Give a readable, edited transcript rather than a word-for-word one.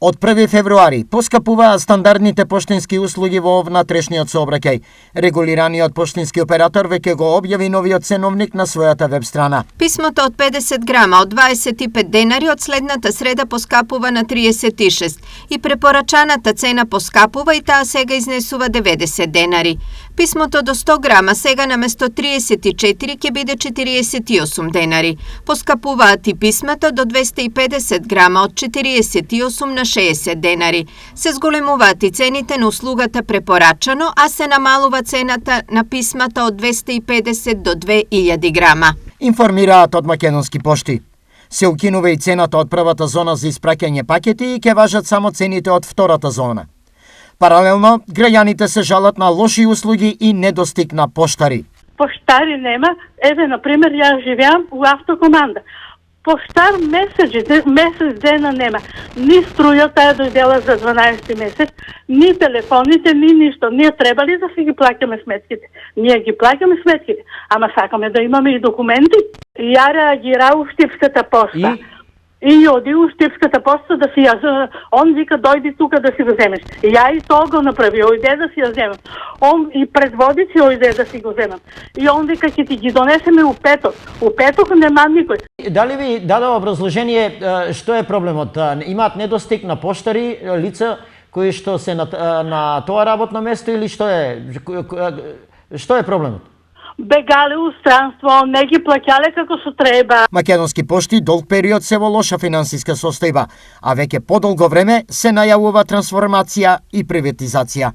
Од 1 февруари поскапуваат стандардните поштенски услуги во внатрешниот сообраќај. Регулираниот поштенски оператор веќе го објави новиот ценовник на својата веб страна. Писмото од 50 грама од 25 денари од следната среда поскапува на 36 и препорачаната цена поскапува и таа сега изнесува 90 денари. Писмото до 100 грама сега наместо 34 ќе биде 48 денари. Поскапуваат и писмата до 250 грама од 48 на 60 денари. Се зголемуваат и цените на услугата препорачано, а се намалува цената на писмата од 250 до 2000 грама. Информираат од Македонски пошти. Се укинува и цената од првата зона за испраќање пакети и ќе важат само цените од втората зона. Паралелно, граѓаните се жалат на лоши услуги и недостиг на поштари. Поштари нема. Еве, например, јас живеам у автокоманда. Поштар месец дена нема. Ни струјата е дојдела за 12 месец, ни телефоните, ни ништо. Ние треба ли да си ги плаќаме сметките? Ние ги плаќаме сметките, ама сакаме да имаме и документи. Ја реагира у Штипската пошта. И оди у Штипската пошта да си ја... Он вика, дојди тука да си го земеш. Ја и тоа го направи, ојде да си ја земам. Он и предводици ојде да си го земам. И он вика, ќе ти ги донесеме у петок. У петок нема никој. Дали ви дадува образложение што е проблемот? Имаат недостиг на поштари, лица кои што се на тоа работно место или што е проблемот? Бегале у странство, не ги плаќале како што треба. Македонски пошти долг период се во лоша финансиска состојба, а веќе подолго време се најавува трансформација и приватизација.